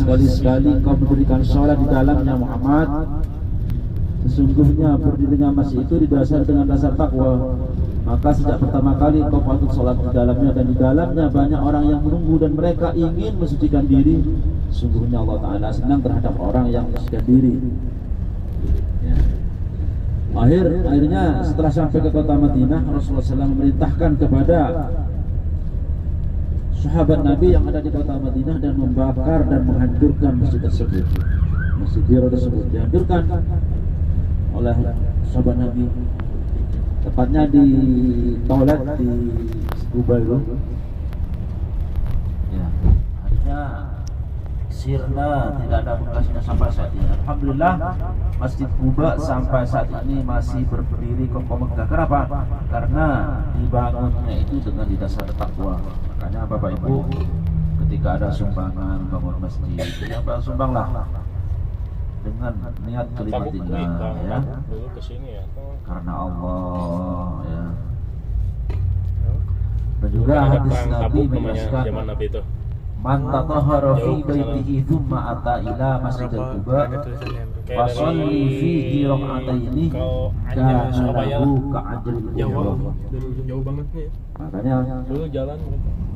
sekali-sekali kau mendirikan sholat di dalamnya Muhammad. Sesungguhnya berdirinya masjid itu didasari dengan dasar takwa. Maka sejak pertama kali kau patut sholat di dalamnya, dan di dalamnya banyak orang yang menunggu dan mereka ingin mensucikan diri. Sungguhnya Allah Ta'ala senang terhadap orang yang mensucikan diri. Ya. Akhirnya setelah sampai ke kota Madinah, Rasulullah SAW memerintahkan kepada sahabat Nabi yang ada di kota Madinah dan membakar dan menghancurkan masjid tersebut. Masjid Hira tersebut dihancurkan oleh sahabat Nabi, tepatnya di toilet di Kuba itu. Ya, akhirnya sirna, tidak ada bekasnya sampai saat ini. Alhamdulillah, Masjid Kuba sampai saat ini masih berdiri kokoh megah. Kenapa? Karena dibangunnya itu dengan didasar takwa. Makanya Bapak Ibu, ketika ada sumbangan bangun masjid, ya sumbanglah dengan niat kalimatillah, ya, karena Allah, ya. Dan juga hadis Nabi menjelaskan, man tatahhara fi baitihi thumma ata ila masjidil Quba fa shalli fihi rak'ataini kana lahu ka'ajril umrah. Jauh banget nih. Makanya Dulu jalan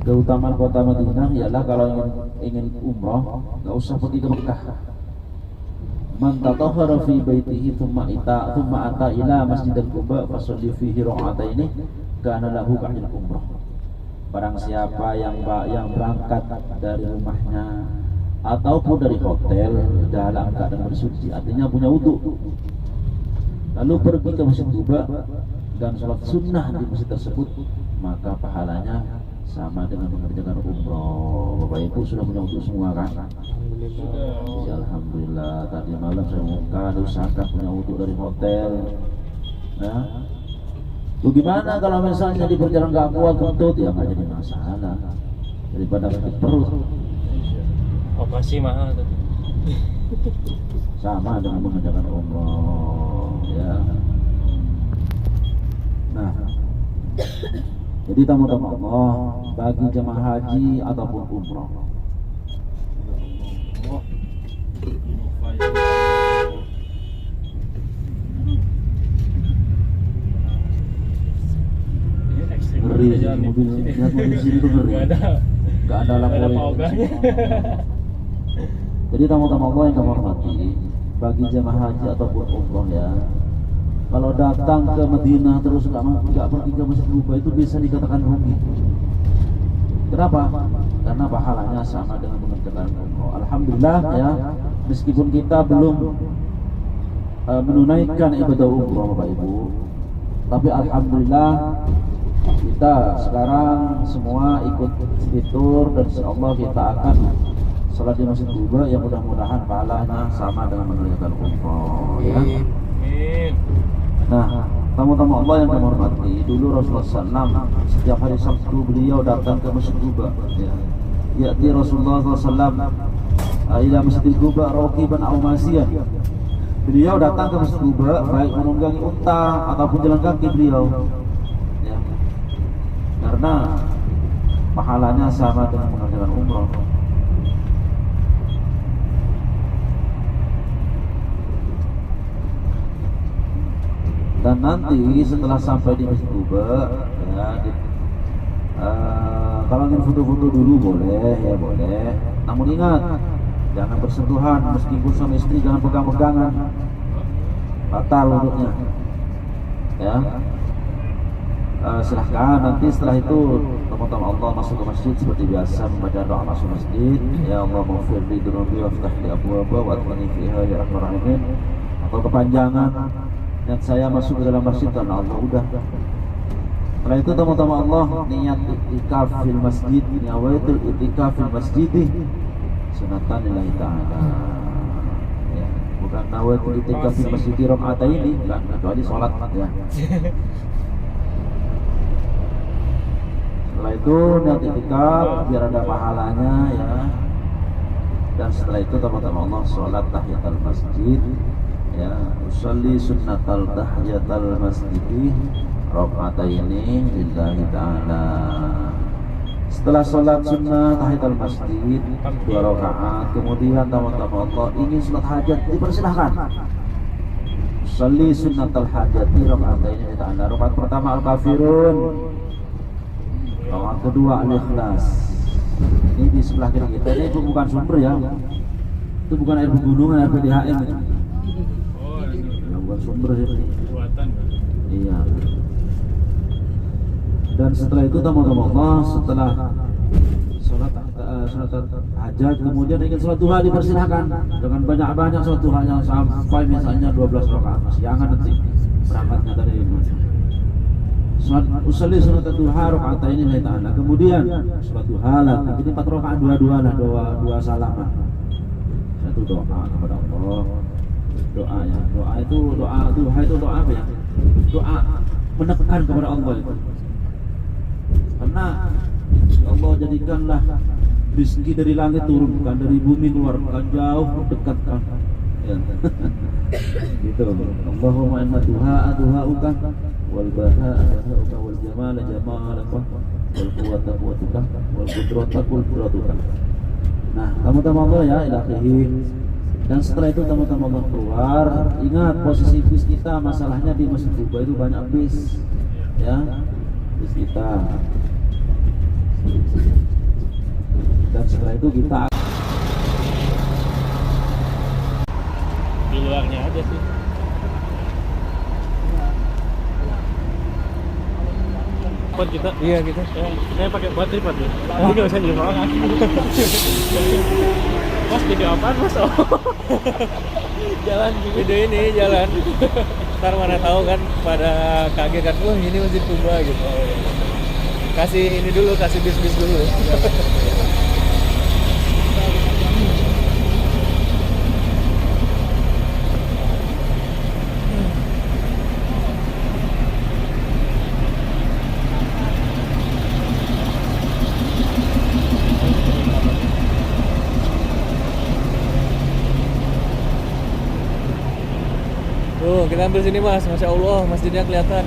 keutamaan kota Madinah ialah kalau ingin umrah enggak usah pergi ke Mekah. Man tatahhara fi baitihi thumma ata ila masjidil Quba fa shalli fihi rak'ataini kana lahu ka'ajril umrah. Barang siapa yang berangkat dari rumahnya ataupun dari hotel dalam keadaan bersuci, artinya punya wudu, lalu pergi ke Masjid Quba dan sholat sunnah di masjid tersebut, maka pahalanya sama dengan mengerjakan umroh. Bapak Ibu sudah punya wudu semua kan? Ya, alhamdulillah. Tadi malam saya usahakan punya wudu dari hotel. Nah, bagaimana kalau misalnya di perjalanan gak kuat kentut, ya nggak jadi masalah, daripada sakit perut. operasi mahal tuh. Sama dengan mengerjakan umroh, ya. Nah, jadi tamu-tamu Allah bagi jemaah haji ataupun umroh, ngeri mobil, lihat mobil sini tuh ngeri. Gak ada lampu. Jadi tamu-tamu Allah yang kami hormati, bagi jemaah haji ataupun umroh, ya, kalau datang ke Madinah terus nggak pergi ke Masjid Kuba itu bisa dikatakan rugi. Kenapa? Karena pahalanya sama dengan mengerjakan umroh. Alhamdulillah, ya, meskipun kita belum menunaikan ibadah umroh Bapak Ibu, tapi alhamdulillah kita sekarang semua ikut fitur, dan insyaallah kita akan sholat di Masjid Kuba yang mudah-mudahan pahalanya sama dengan mengerjakan umroh, ya. Amin. Nah, tamu-tamu Allah yang kami hormati, dulu Rasulullah SAW setiap hari Sabtu beliau datang ke Masjid Kuba, ya. Ya'ti Rasulullah SAW ila Masjid Kuba raqiban aw masiyan. Beliau datang ke Masjid Kuba baik menunggangi unta ataupun jalan kaki beliau, ya. Karena pahalanya sama dengan mengerjakan umroh. Dan nanti setelah sampai di Masjid Kuba, ya, kalau ingin foto-foto dulu boleh, ya boleh. Namun ingat, jangan bersentuhan, meskipun suami istri jangan pegang-pegangan, batal wudhunya, ya. Silahkan nanti setelah itu teman-teman Allah masuk ke masjid seperti biasa membaca doa masuk masjid, ya Allah maghfir li dzunubi waftah li abwaaba wa adkhilni fiha ya arhamar rahimin, atau kepanjangan niat saya masuk ke dalam masjid karena Allah, udah. Setelah itu teman-teman Allah niat i'tikaf fil masjid, nawaitul i'tikaf fil masjid sunatan lillahi ta'ala, ya. Bukan nawaitul i'tikaf fil masjid rak'ataini, enggak, kecuali sholat, ya. Setelah itu niat i'tikaf biar ada pahalanya, ya. Dan setelah itu teman-teman Allah sholat tahiyatul masjid, ya, usolli sunnatal tahiyatul masjid rak'ataini lillahi ta'ala. Setelah sholat sunnah tahiyatul masjid 2 rakaat, kemudian tamat-tamat ingin sholat hajat dipersilahkan. Sholli sunnatul hajati rakaatain kita anda. Rakaat pertama al-kafirun, rakaat kedua al-ikhlas. Ini di sebelah kiri kita, ini itu bukan sumber ya, itu bukan air pegunungan, air PDHM itu. Oh, Ya, bukan sumber itu. buatan. Iya. Dan setelah itu tamat-tamat setelah sholat hajat, kemudian ingin sholat duha dipersilahkan dengan banyak-banyak sholat duhanya sampai misalnya 12 rakaat. Siangan nanti berangkatnya dari usolli sunat duha rakaat ini lillahi ta'ala. Kemudian sholat duha lagi, jadi 4 rakaat dua-dua lah, dua salaman. Satu doa kepada Allah. Doa ya, doa itu doa apa ya? Doa menekan kepada Allah itu. Karena Allah jadikanlah rezeki dari langit turunkan, dari bumi keluarkan, jauh dekatkan. Ya. Gitu. Allahumma inna duha'uka wal baha'uka wal jamala jamalaka wal quwwata quwwatuka wal qudrata qudratuka. Nah, tamu-tamu Allah ya ilahi. Dan setelah itu tamu-tamu Allah keluar, ingat posisi bis kita masalahnya di Masjid Kuba itu banyak bis. Ya. Bis kita. Dan setelah itu kita Di luarnya aja sih. Pot kita? Iya kita. Saya pakai buat tripod nih. Jadi nggak usah jadi orang. Mas video apaan mas? Oh. Jalan video ini jalan. Ntar mana tahu kan pada kaget kan, wah ini Masjid Kuba gitu. Kasih ini dulu, kasih bis-bis dulu. Tuh, kita ambil sini mas, Masya Allah, masjidnya kelihatan.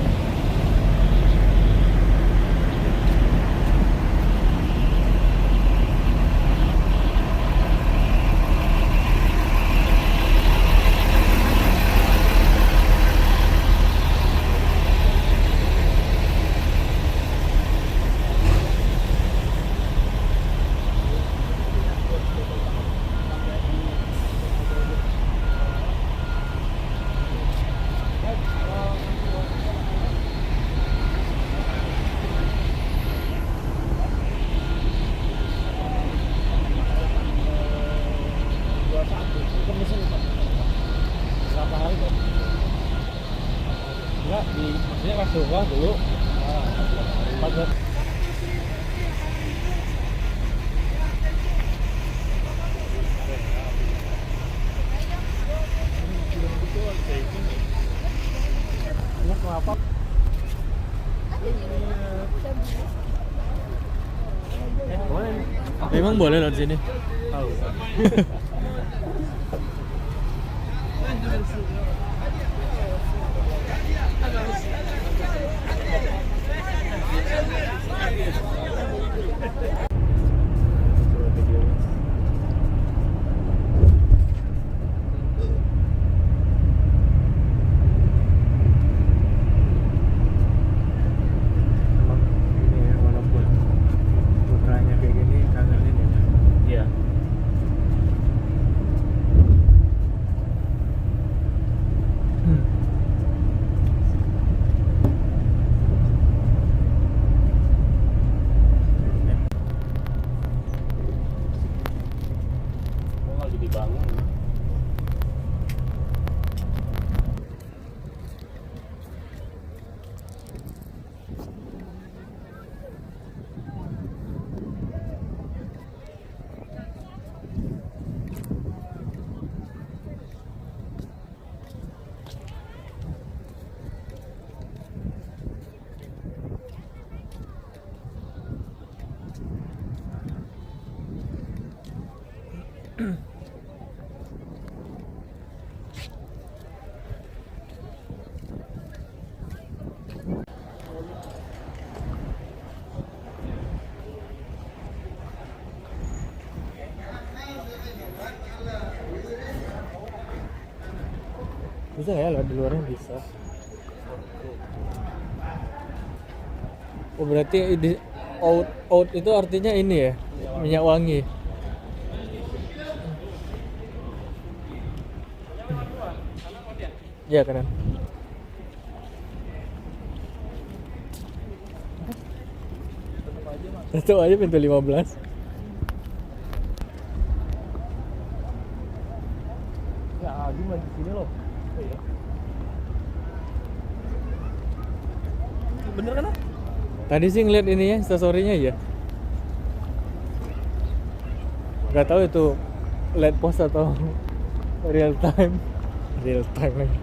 Berapa hari kok? Enggak, maksudnya pas surah dulu. Pas apa? Memang boleh lewat sini. Tahu. Bisa ya lewat di luarnya bisa. Oh berarti di out itu artinya ini ya, minyak wangi. Iya kanan. Tutup aja pintu 15. Ya Adi mah di sini loh. Oh, iya. Bener kan? Tadi sih ngeliat ini ya, instastory-nya ya. Gak tahu itu light post atau real time lagi.